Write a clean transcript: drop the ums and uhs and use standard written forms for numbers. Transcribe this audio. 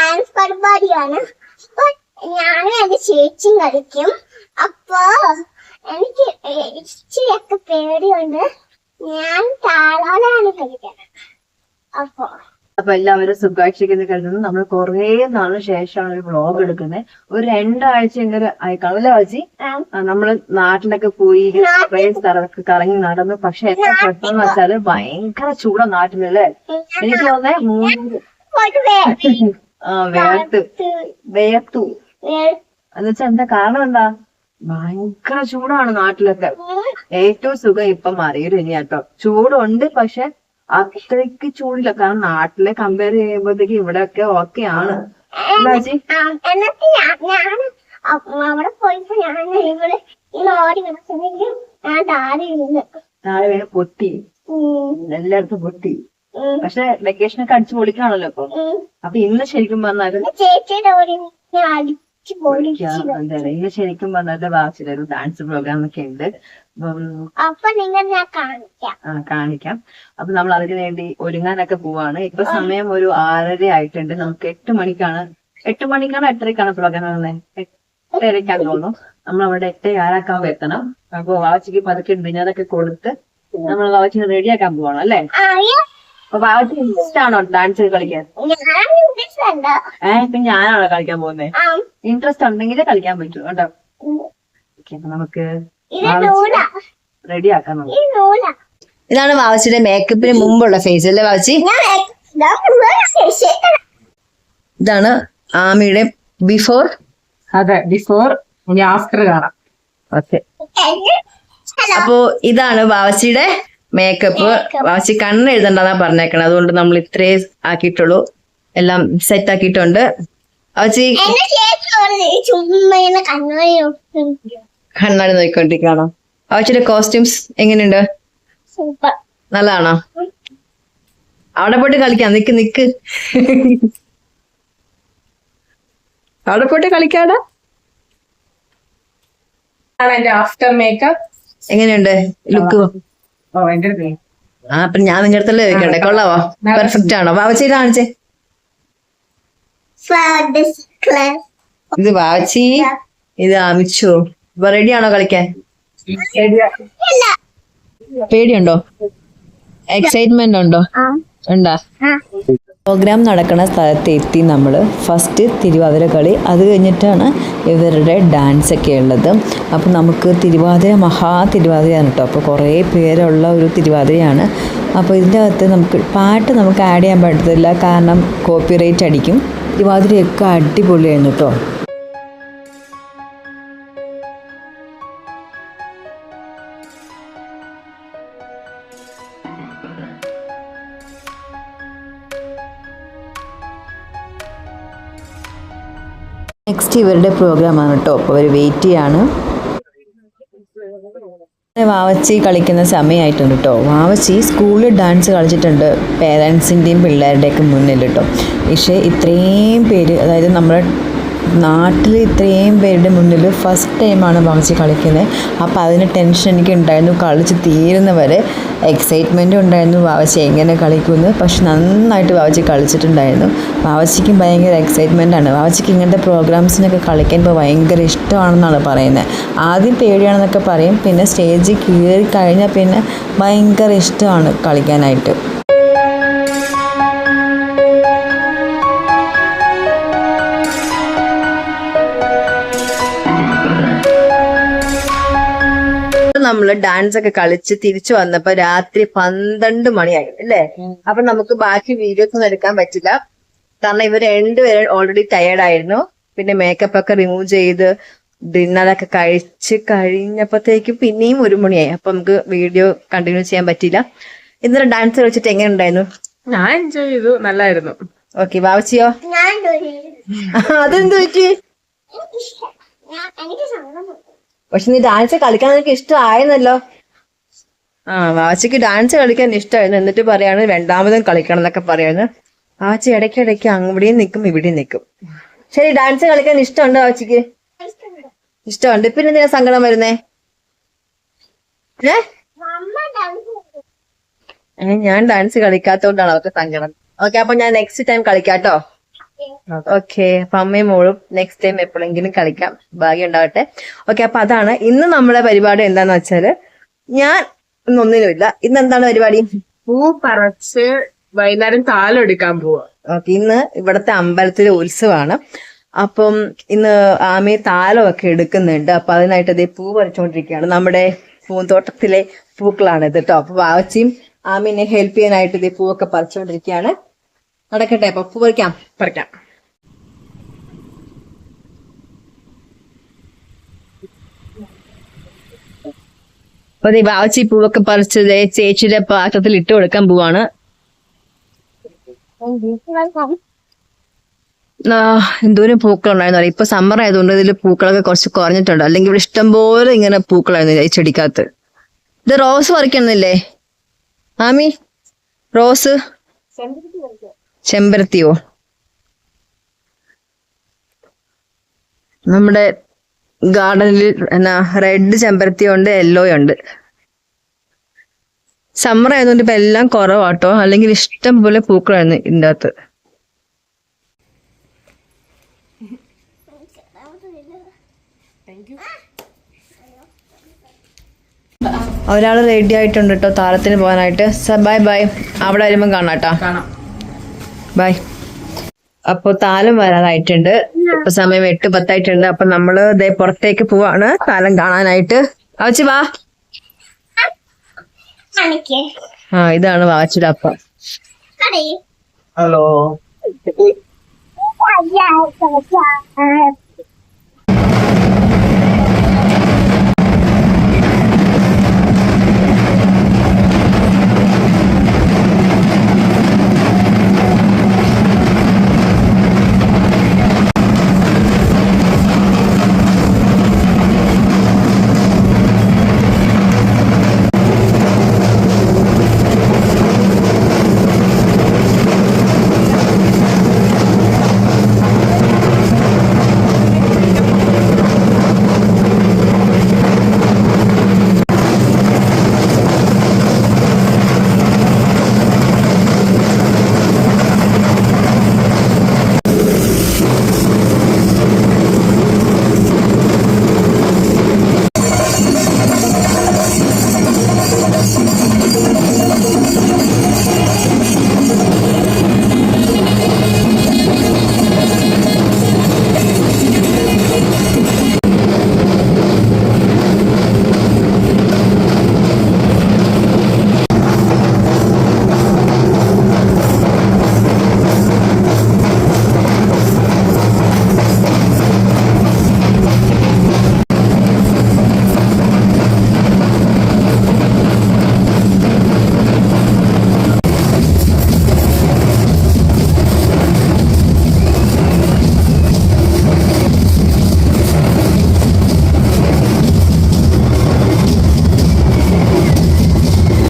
Dance പരിപാടിയാണ്. അപ്പൊ ഞാനും എന്റെ ചേച്ചിയും കളിക്കും. അപ്പൊ എനിക്ക് ഇച്ചിരിയൊക്കെ പേടിയുണ്ട്. ഞാൻ താളാലാണ് കളിക്കുന്നത്. അപ്പൊ എല്ലാവരും സുഖാക്ഷിക്കുന്ന കരുതുന്നു. നമ്മൾ കുറെ നാളിന് ശേഷമാണ് ഒരു വ്ളോഗ് എടുക്കുന്നത്. ഒരു 2 ആഴ്ച ഇങ്ങനെ ആയിക്കാണല്ലേ വാച്ചി? നമ്മള് നാട്ടിലൊക്കെ പോയി കുറെ സ്ഥലമൊക്കെ കറങ്ങി നടന്നു. പക്ഷെ എന്താ പ്രശ്നം വെച്ചാല് ഭയങ്കര ചൂടാ നാട്ടിലല്ലേ? എനിക്ക് തോന്നേ 3 വേർത്തു എന്നുവെച്ചാ എന്താ കാരണം? എന്താ ഭയങ്കര ചൂടാണ് നാട്ടിലൊക്കെ. ഏറ്റവും സുഖം ഇപ്പൊ മറിയൂര് തന്നെയാട്ടോ. ചൂടുണ്ട്, പക്ഷെ അത്രയ്ക്ക് ചൂടില്ല. കാരണം നാട്ടിലെ കമ്പയർ ചെയ്യുമ്പോഴത്തേക്ക് ഇവിടെയൊക്കെ ഓക്കെയാണ്. അവിടെ പോയപ്പോ താഴെ വീണ് പൊട്ടി, എല്ലായിടത്തും പൊട്ടി. പക്ഷെ വെക്കേഷനൊക്കെ അടിച്ചു പൊളിക്കാണല്ലോ ഇപ്പൊ. അപ്പൊ ഇന്ന് ശരിക്കും പറഞ്ഞാല് ഇന്ന് ശരിക്കും പറഞ്ഞാല് വാച്ചിലെ ഒരു ഡാൻസ് പ്രോഗ്രാം ഒക്കെ ഉണ്ട്. കാണിക്കാം. അപ്പൊ നമ്മൾ അതിനു വേണ്ടി ഒരുങ്ങാനൊക്കെ പോവാണ്. ഇപ്പൊ സമയം ഒരു 6:30 ആയിട്ടുണ്ട്. നമുക്ക് 8 മണിക്കാണ് 8:30ക്കാണ് പ്രോഗ്രാം വന്നത്. 8:30 തോന്നുന്നു. നമ്മൾ അവിടെ 8:06 എത്തണം. അപ്പൊ വാച്ചിക്ക് പതുക്കെ ഡിന്നറൊക്കെ കൊടുത്ത് നമ്മൾ വാച്ചിന് റെഡിയാക്കാൻ പോവാണ് അല്ലേ? അപ്പൊ വാച്ചി ഇൻട്രസ്റ്റ് ആണോ ഡാൻസ് കളിക്കാൻ? ഇപ്പൊ ഞാനാണോ കളിക്കാൻ പോകുന്നത്? ഇൻട്രസ്റ്റ് ഉണ്ടെങ്കിലേ കളിക്കാൻ പറ്റൂ കേട്ടോ. അപ്പൊ നമുക്ക് റെഡിയാക്കാം. ഇതാണ് വാവച്ചിയുടെ മേക്കപ്പിന് മുമ്പുള്ള ഫേസ് അല്ലേ വാവച്ചി? ഇതാണ് ആമിയുടെ ബിഫോർ. അതെ, ബിഫോർ. ഇനി ആഫ്റ്റർ കാണാം. ഓക്കെ. അപ്പോ ഇതാണ് വാവച്ചിയുടെ മേക്കപ്പ്. വാവച്ചി കണ്ണ് എഴുതണ്ടെന്നാ പറഞ്ഞേക്കണം. അതുകൊണ്ട് നമ്മൾ ഇത്രേ ആക്കിയിട്ടുള്ളൂ. എല്ലാം സെറ്റ് ആക്കിയിട്ടുണ്ട്. വാവച്ചി കണ്ണാടി നോക്കിക്കൊണ്ടിരിക്കണോ? വാവച്ചിയുടെ കോസ്റ്റ്യൂംസ് എങ്ങനെയുണ്ട്? നല്ലതാണോ? അവിടെ പോയിട്ട് കളിക്കാം. നിക്ക് അവിടെ പോയിട്ട് കളിക്കാടാ. എന്റെ ആഫ്റ്റർ മേക്കപ്പ് എങ്ങനെയുണ്ട് ലുക്ക്? അപ്പൊ ഞാൻ നിങ്ങളുടെ അടുത്തല്ലേ ചോദിക്കണ്ടേ? കൊള്ളാവോ? പെർഫെക്റ്റ് ആണോ? വാവച്ചി കാണിച്ചേ. ഇത് വാവച്ചി, ഇത് അമിച്ചു. ഇപ്പൊ റെഡിയാണോ കളിക്കാൻ? പേടിയുണ്ടോ? എക്സൈറ്റ്മെന്റ് ഉണ്ടോ? ഉണ്ടാ? പ്രോഗ്രാം നടക്കുന്ന സ്ഥലത്ത് എത്തി നമ്മൾ. ഫസ്റ്റ് തിരുവാതിര കളി, അത് കഴിഞ്ഞിട്ടാണ് ഇവരുടെ ഡാൻസ് ഒക്കെ ഉള്ളത്. അപ്പോൾ നമുക്ക് തിരുവാതിരയാണ് കേട്ടോ. അപ്പോൾ കുറേ പേരുള്ള ഒരു തിരുവാതിരയാണ്. അപ്പോൾ ഇതിൻ്റെ അകത്ത് പാട്ട് നമുക്ക് ആഡ് ചെയ്യാൻ പറ്റത്തില്ല, കാരണം കോപ്പിറൈറ്റ് അടിക്കും. തിരുവാതിരയൊക്കെ അടിപൊളിയായിരുന്നു കേട്ടോ. നെക്സ്റ്റ് ഇവരുടെ പ്രോഗ്രാമാണ് കേട്ടോ. അപ്പോൾ അവർ വെയിറ്റ് ചെയ്യാണ്. വാവച്ചി കളിക്കുന്ന സമയമായിട്ടുണ്ട് കേട്ടോ. വാവച്ചി സ്കൂളിൽ ഡാൻസ് കളിച്ചിട്ടുണ്ട് പേരൻസിൻ്റെയും പിള്ളേരുടെയൊക്കെ മുന്നിൽ കേട്ടോ. പക്ഷേ ഇത്രയും പേര്, അതായത് നമ്മുടെ നാട്ടിൽ ഇത്രയും പേരുടെ മുന്നിൽ ഫസ്റ്റ് ടൈമാണ് വാവച്ചി കളിക്കുന്നത്. അപ്പോൾ അതിന് ടെൻഷൻ എനിക്ക് ഉണ്ടായിരുന്നു. കളിച്ച് തീരുന്നവരെ എക്സൈറ്റ്മെൻറ്റും ഉണ്ടായിരുന്നു വാവച്ചി എങ്ങനെ കളിക്കുമെന്ന്. പക്ഷെ നന്നായിട്ട് വാവച്ചി കളിച്ചിട്ടുണ്ടായിരുന്നു. വാവച്ചിക്കും ഭയങ്കര എക്സൈറ്റ്മെൻറ്റാണ്. വാവച്ചിക്ക് ഇങ്ങനത്തെ പ്രോഗ്രാംസിനൊക്കെ കളിക്കാൻ ഇപ്പോൾ ഭയങ്കര ഇഷ്ടമാണെന്നാണ് പറയുന്നത്. ആദ്യം പേടിയാണെന്നൊക്കെ പറയും, പിന്നെ സ്റ്റേജിൽ കയറി കഴിഞ്ഞാൽ പിന്നെ ഭയങ്കര ഇഷ്ടമാണ് കളിക്കാനായിട്ട്. നമ്മൾ ഡാൻസ് ഒക്കെ കളിച്ച് തിരിച്ചു വന്നപ്പോ രാത്രി 12 മണിയായി അല്ലേ? അപ്പൊ നമുക്ക് ബാക്കി വീഡിയോസ് ഒന്നും എടുക്കാൻ പറ്റില്ല, കാരണം ഇവർ രണ്ടുപേരും ഓൾറെഡി ടയേർഡ് ആയിരുന്നു. പിന്നെ മേക്കപ്പ് ഒക്കെ റിമൂവ് ചെയ്ത് ഡിന്നറൊക്കെ കഴിച്ച് കഴിഞ്ഞപ്പോഴത്തേക്കും പിന്നെയും 1 മണിയായി. അപ്പൊ നമുക്ക് വീഡിയോ കണ്ടിന്യൂ ചെയ്യാൻ പറ്റില്ല. ഇന്നലെ ഡാൻസ് കളിച്ചിട്ട് എങ്ങനെ ഉണ്ടായിരുന്നു? ഞാൻ എൻജോയ് ചെയ്തു, നല്ലായിരുന്നു. ഓക്കെ. വാവച്ചിയോ? അതെന്ത് പറ്റി? പക്ഷെ നീ ഡാൻസ് കളിക്കാൻ നിനക്ക് ഇഷ്ടമായിരുന്നല്ലോ. വാവച്ചിക്ക് ഡാൻസ് കളിക്കാൻ ഇഷ്ടമായിരുന്നു. എന്നിട്ട് പറയാണ് രണ്ടാമതും കളിക്കണം എന്നൊക്കെ പറയായിരുന്നു. വാവച്ചി ഇടയ്ക്കിടയ്ക്ക് അവിടെയും നിൽക്കും ഇവിടെയും നിൽക്കും. ശരി, ഡാൻസ് കളിക്കാൻ ഇഷ്ടമുണ്ടോ വാവച്ചിക്ക്? ഇഷ്ടമുണ്ട്. പിന്നെ എന്തിനാ സങ്കടം വരുന്നേ? ഞാൻ ഡാൻസ് കളിക്കാത്തോണ്ടാണ് അവർക്ക് സങ്കടം. ഓക്കെ, അപ്പൊ ഞാൻ നെക്സ്റ്റ് ടൈം കളിക്കാട്ടോ. ഓക്കെ, അപ്പൊ അമ്മയും മോളും നെക്സ്റ്റ് ടൈം എപ്പോഴെങ്കിലും കളിക്കാം, ഭാഗ്യം ഉണ്ടാവട്ടെ. ഓക്കെ, അപ്പൊ അതാണ് ഇന്ന് നമ്മുടെ പരിപാടി. എന്താന്ന് വെച്ചാല് ഞാൻ ഇന്നൊന്നിനുമില്ല. ഇന്ന് എന്താണ് പരിപാടി? പൂ പറിച്ച് വൈകുന്നേരം താലം എടുക്കാൻ പോവാ. ഓക്കെ, ഇന്ന് ഇവിടത്തെ അമ്പലത്തിലെ ഉത്സവമാണ്. അപ്പം ഇന്ന് ആമി താലമൊക്കെ എടുക്കുന്നുണ്ട്. അപ്പൊ അതിനായിട്ട് അതേ പൂ പറിച്ചുകൊണ്ടിരിക്കുകയാണ്. നമ്മുടെ പൂന്തോട്ടത്തിലെ പൂക്കളാണ് ഇത് കേട്ടോ. അപ്പൊ വാവച്ചിയും ആമിനെ ഹെൽപ്പ് ചെയ്യാനായിട്ട് ഇതേ പൂവൊക്കെ പറിച്ചുകൊണ്ടിരിക്കുകയാണ്. നടക്കട്ടെ, അപ്പൊ പൂ പറിക്കാം. അപ്പൊ ഈ വാവച്ചി പൂവൊക്കെ പറിച്ച് ചേച്ചിയുടെ പാത്രത്തിൽ ഇട്ട് കൊടുക്കാൻ പോവാണ്. എന്തോരം പൂക്കളുണ്ടായിരുന്നു. ഇപ്പൊ സമ്മർ ആയതുകൊണ്ട് ഇതിൽ പൂക്കളൊക്കെ കുറച്ച് കുറഞ്ഞിട്ടുണ്ട്. അല്ലെങ്കിൽ ഇവിടെ ഇഷ്ടംപോലെ ഇങ്ങനെ പൂക്കളായിരുന്നു ഈ ചെടിക്കകത്ത്. ഇത് റോസ് പറിക്കണമെന്നില്ലേ ആമി? റോസ്, ചെമ്പരത്തിയോ? നമ്മുടെ ഗാർഡനിൽ എന്നാ റെഡ് ചെമ്പരത്തി ഉണ്ട്, യെല്ലോ ഉണ്ട്. സമ്മർ ആയതുകൊണ്ട് ഇപ്പൊ എല്ലാം കുറവാട്ടോ. അല്ലെങ്കിൽ ഇഷ്ടം പോലെ പൂക്കളായിരുന്നു ഇതിൻ്റെ അകത്ത്. ഒരാള് റെഡി ആയിട്ടുണ്ട് കേട്ടോ താരത്തിന് പോകാനായിട്ട്. ബൈ ബൈ, അവിടെ വരുമ്പം കാണാട്ടോ. ബൈ. അപ്പൊ താലം വരാനായിട്ടുണ്ട്. ഇപ്പൊ സമയം 8:10 അപ്പൊ നമ്മള് ദേ പുറത്തേക്ക് പോവാണ് താലം കാണാനായിട്ട്. വാവച്ചി വാ. ഇതാണ് വാവച്ചിയുടെ അപ്പ. ഹലോ.